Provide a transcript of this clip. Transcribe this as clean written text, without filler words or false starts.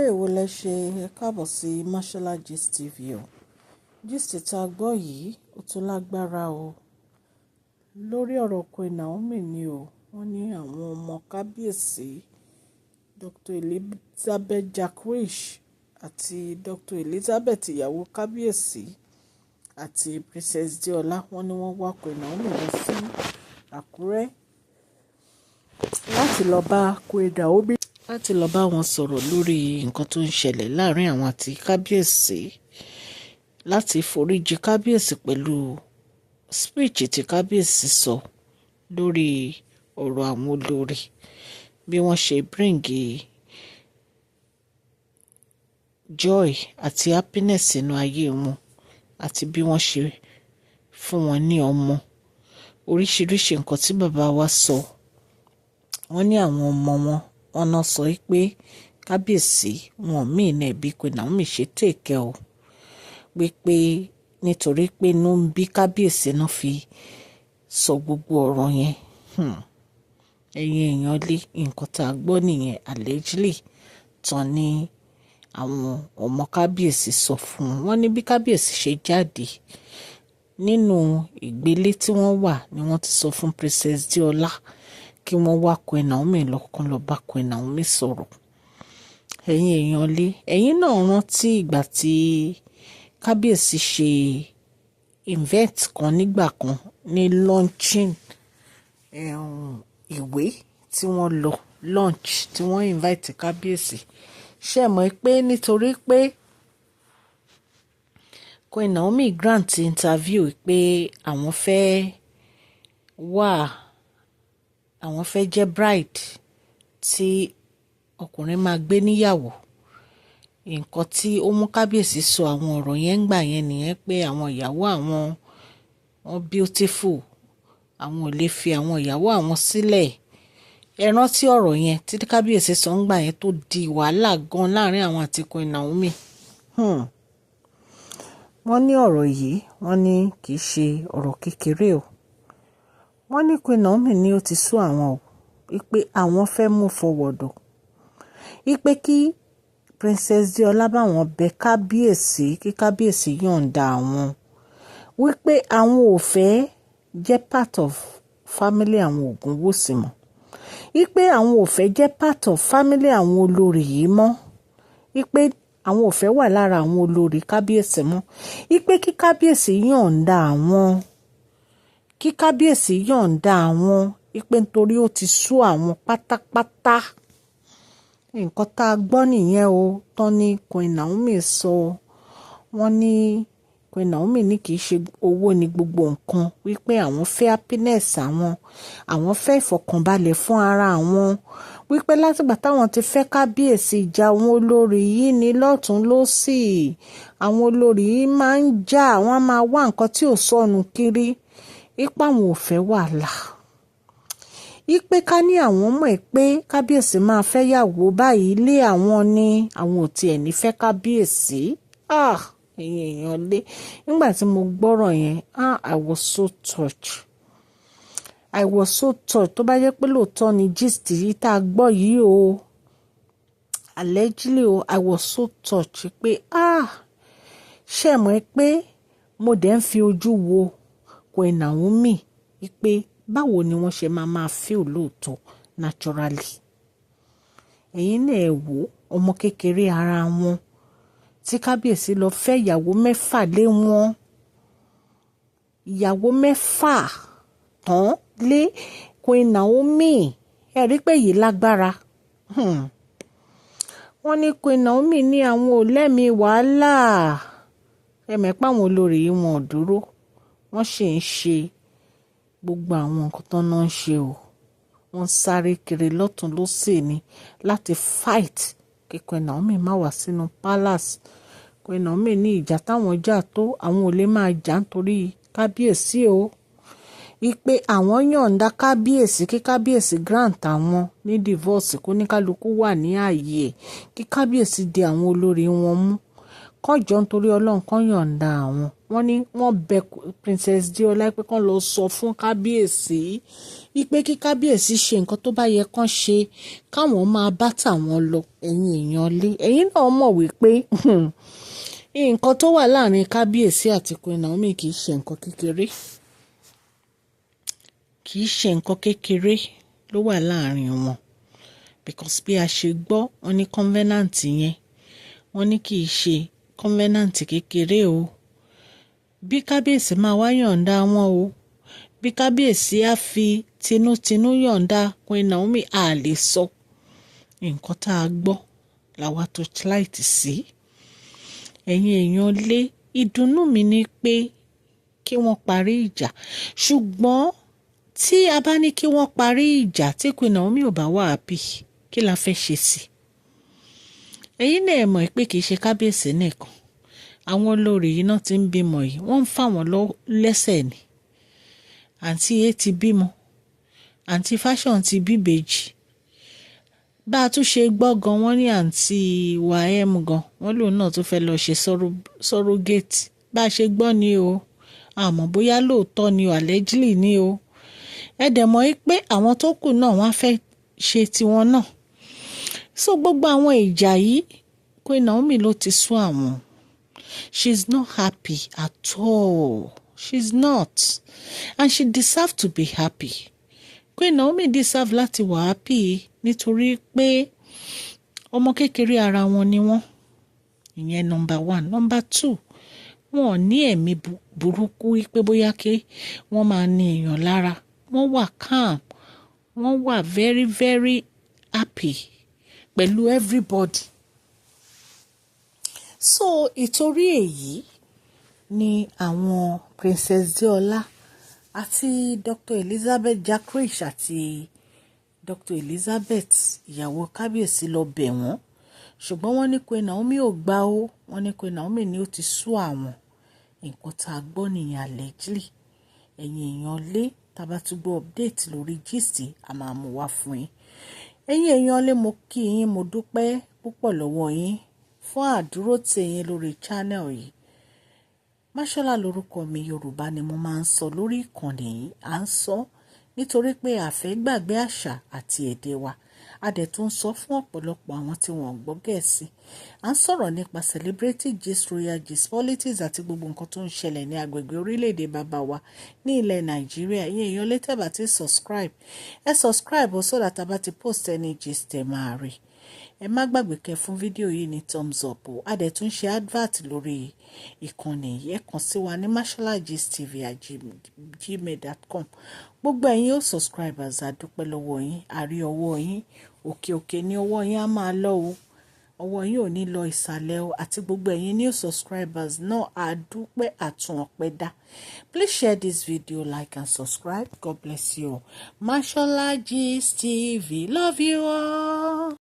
aráalé èwo lẹ ṣe ẹ káàbọ̀ sí Mashola Gist TV o. Gist tá a gbọ́ yìí ó tún lágbára o. Lórí ọ̀rọ̀ Queen Naomi ni o. Wọ́n ní àwọn ọmọ Kabiyesi Dr. Elizabeth Jakwish àti Dr. Elizabeth ìyàwó Kabiyesi àti Princess Diola wọ́n ní wọ́n wá Queen Naomi lọ sí Akure láti lọ bá Queen Naomi láti lọ bá wọn sọ̀rọ̀ lórí nǹkan tó ń ṣẹlẹ̀ láàrin àwọn àti Kabiyesi, láti foríjì Kabiyesi pẹ̀lú speech tí Kabiyesi sọ lórí ọ̀rọ̀ àwọn olórí, bí wọ́n ṣe bring joy àti happiness sínú ayé wọn àti bí wọ́n ṣe fún wọn ní ọmọ. Oríṣiríṣi nǹkan tí bàbá wa sọ. Wọ́n ní àwọn ọmọ wọn ọ̀nà sọ pé Kabiyesi wọn míì náà bí Queen Naomi ṣe tèkẹ́ o, pé nítorí pé inú ń bí Kabiyesi náà fi sọ gbogbo ọ̀rọ̀ yẹn. Ẹ̀yin èèyàn lé nǹkan tá a gbọ́ nìyẹn allegedly tán ní àwọn ọmọ Kabiyesi sọ fún wọn. Wọ́n ní bí Kabiyesi ṣe jáde nínú ìgbélé tí wọ́n wà ni wọ́n ti sọ fún Princess Diola kí wọ́n wá Queen Naomi lọ́kàn lọ bá Queen Naomi sọ̀rọ̀. Ẹ̀yin èèyàn lé, ẹ̀yin náà rántí ìgbà tí Kabiyesi ṣe event kan nígbà kan ní launching ìwé tí wọ́n lọ launch tí wọ́n invite Kabiyesi. Ṣé mọ̀ pé nítorí pé Queen Naomi grant interview pé àwọn fẹ́ jẹ́ bride tí ọkùnrin máa gbé níyàwó. Nǹkan tí ó mú Kabiyesi sọ àwọn ọ̀rọ̀ yẹn ń gbà yẹn nìyẹn pé àwọn ìyàwó àwọn wọn beautiful, àwọn ò lè fi àwọn ìyàwó àwọn sílẹ̀. Ẹ rántí ọ̀rọ̀ yẹn tí Kabiyesi sọ ń gbà yẹn tó di wàhálà gan láàrin àwọn àti Queen Naomi. Wọ́n ní ọ̀rọ̀ yìí wọ́n ní kì í ṣe ọ̀rọ̀ kékeré o. Wọ́n ní Queen Naomi ní ó ti sú àwọn o, wípé àwọn fẹ́ move forward o, wípé kí Princess Diola bá wọn bẹ Kabiyesi kí Kabiyesi yọ̀ǹda àwọn, wípé àwọn ò fẹ́ jẹ́ part of family àwọn Ògúnwùsì mọ́, wípé àwọn ò fẹ́ jẹ́ part of family àwọn olórí yìí mọ́, wípé àwọn ò fẹ́ wà lára àwọn olórí Kabiyesi mọ́, wípé kí Kabiyesi yọ̀ǹda àwọn, kí Kabiyesi yọ̀ǹda àwọn, wípé nítorí ó ti sú àwọn pátápátá. Nǹkan tá a gbọ́ nìyẹn o, tán ní Queen Naomi sọ. Wọ́n ní Queen Naomi ní kì í ṣe owó ní gbogbo nǹkan, wípé àwọn fẹ́ happiness àwọn fẹ́ ìfọ̀kànbalẹ̀ fún ara àwọn, wípé látìgbà táwọn ti fẹ́ Kabiyesi ìjà àwọn olórí yìí ní lọ́tún lósì, àwọn olórí yìí máa ń jà, wọ́n máa wá nǹkan tí ò sọnù kiri, wípé àwọn ò fẹ́ wàhálà, wípé ká ní àwọn mọ̀ pé Kabiyesi máa fẹ́ yàwó báyìí ilé àwọn ni àwọn ò tiẹ̀ ní fẹ́ Kabiyesi. Ẹ̀yin èèyàn lé, nígbà tí mo gbọ́rọ̀ yẹn I was so touched. Tó bá jẹ́ pé lóòótọ́ ni gist yìí tá a gbọ́ yìí o, allegedly o, I was so touched pé ṣé mọ̀ pé mo dẹ̀ ń fi ojú wo Queen Naomi pé báwo ni wọ́n ṣe máa feel lóòótọ́ naturally. Ẹ̀yin náà ẹ wò ọmọ kékeré ara wọn tí Kabiyesi lọ fẹ́ ìyàwó 6 lé wọn, ìyàwó 6 tán lé Queen Naomi. Ẹ rí pé yìí lágbára. Wọ́n ní Queen Naomi ní àwọn ò lẹ́mìí wàhálà. Ẹ̀mẹ̀pá àwọn olórí yìí wọn ò dúró, wọ́n sì ń ṣe gbogbo àwọn nǹkan tó náà ń ṣe o. Wọ́n sáré kiri lọ́tún lósì ni láti fight kí Queen Naomi má wá sínú palace. Queen Naomi ní ìjà táwọn jà tó àwọn ò lè máa jà nítorí Kabiyesi o, wípé àwọn yọ̀ǹda Kabiyesi kí Kabiyesi grant àwọn ní divorce kó ní kálukú wà ní ààyè ẹ̀, kí Kabiyesi di àwọn olórí wọn mú kán jọ nítorí Ọlọ́run kán yọ̀ǹda àwọn. Wọ́n ní wọ́n bẹ Princess Diola pé kán lọ sọ fún Kábíyèsí wípé kí Kábíyèsí ṣe nǹkan tó bá yẹ kán ṣe, káwọn máa bá tàwọn lọ. Ẹ̀yin èèyàn lé, ẹ̀yin náà mọ̀ wípé nǹkan tó wà láàrin Kábíyèsí àti Queen Naomi kì í ṣe nǹkan kékeré. Kì í ṣe nǹkan kékeré ló wà láàrin wọn, because bí a ṣe gbọ́ wọn ní covenant yẹn, wọ́n ní kì í ṣe covenant kékeré o. Bí Kábíyèsí máa wá yọ̀ǹda wọn o, bí Kábíyèsí á fi tinútinú yọ̀ǹda Queen Naomi, a lè sọ. Nǹkan tá a gbọ́ làwa tó torchlight sí. Ẹ̀yin èèyàn lé, ìdùnnú mi ni pé kí wọ́n parí ìjà, ṣùgbọ́n tí a bá ní kí wọ́n parí ìjà tí Queen Naomi ò bá wà happy, kí la fẹ́ ṣe sí? Ẹ̀yin náà mọ̀ pé kì í ṣe Kábíyèsí nìkan, àwọn olórí yìí náà ti ń bímọ yìí, wọ́n ń fà wọ́n lẹ́sẹ̀ ni. Àǹtí A ti bímọ, àǹtí Fashion ti bíbejì. Bá a tún ṣe gbọ́ gan, wọ́n ní àǹtí YM gan, wọ́n lòun náà tún fẹ́ lọ ṣe surrogate. Bá a ṣe gbọ́ ni o, àmọ́ bóyá lóòótọ́ ni o, allegedly ni o. Ẹ dẹ̀ mọ̀ pé àwọn tó kù náà wọ́n á fẹ́ ṣe tiwọn náà. So gbogbo àwọn ìjà yìí, Queen Naomi ló ti sún àwọn. She's not happy at all. She's not. And she deserves to be happy. Queen Naomi deserve láti wà happy nítorí pé ọmọ kékeré ara wọn ni wọ́n. Ìyẹn number 1. Number 2, wọn ò ní ẹ̀mí burúkú wípé bóyá kí wọ́n máa ní èèyàn lára. Wọ́n wà calm. Wọ́n wà very very happy pẹ̀lú everybody. So ìtorí èyí ni àwọn Princess Diola àti Dr. Elizabeth Jakrish àti Dr. Elizabeth ìyàwó Kábíyèsí lọ bẹ̀ wọ́n, ṣùgbọ́n wọ́n ní Queen Naomi ò gbà ó. Wọ́n ní Queen Naomi ni ó ti sú àwọn. Nǹkan tá a gbọ́ nìyẹn allegedly. Ẹ̀yin èèyàn lé, tá a bá tún gbọ́ update lórí gist, a máa mú wá fún yín. Ẹ̀yin èèyàn lé, mo kí yín, mo dúpẹ́ púpọ̀ lọ́wọ́ yín fún àdúró tì yín lórí channel yìí. Mashola lórúkọ mi, Yorùbá ni mo máa ń sọ lórí ìkànnì yìí. À ń sọ nítorí pé a fẹ́ gbàgbé àṣà àti èdè wa. A dẹ̀ tún sọ fún ọ̀pọ̀lọpọ̀ àwọn tí wọ́n gbọ́ Gẹ̀ẹ́sì. À ń sọ̀rọ̀ nípa celebrity gist, royal gist, politics àti gbogbo nǹkan tó ń ṣẹlẹ̀ ní agbègbè orílẹ̀-èdè bàbá wa ní ilẹ̀ Nàìjíríà. Ẹ̀yin èèyàn lè tẹ́ bá ti subscribe. Ẹ subscribe so that a bá ti post any gist ẹ máa rí. Ẹ má gbàgbé kẹ́ fún fídíò yìí ní thumbs up o. A dẹ̀ tún ṣe advert lórí ìkànnì yìí. Ẹ kàn sí wa ní masholagist@gmail.com. Gbogbo ẹ̀yin ó subscribers, a dúpẹ́ lọ́wọ́ yín, a rí ọwọ́ yín, òkè òkè ní ọwọ́ yín á máa lọ o. Ọwọ́ yín ò ní lọ ìsàlẹ̀ o. Àti gbogbo ẹ̀yin new subscribers náà, a dúpẹ́ àtún ọpẹ́ dá. Please share this video, like and subscribe. God bless you all. Mashola Gist TV. Love you all.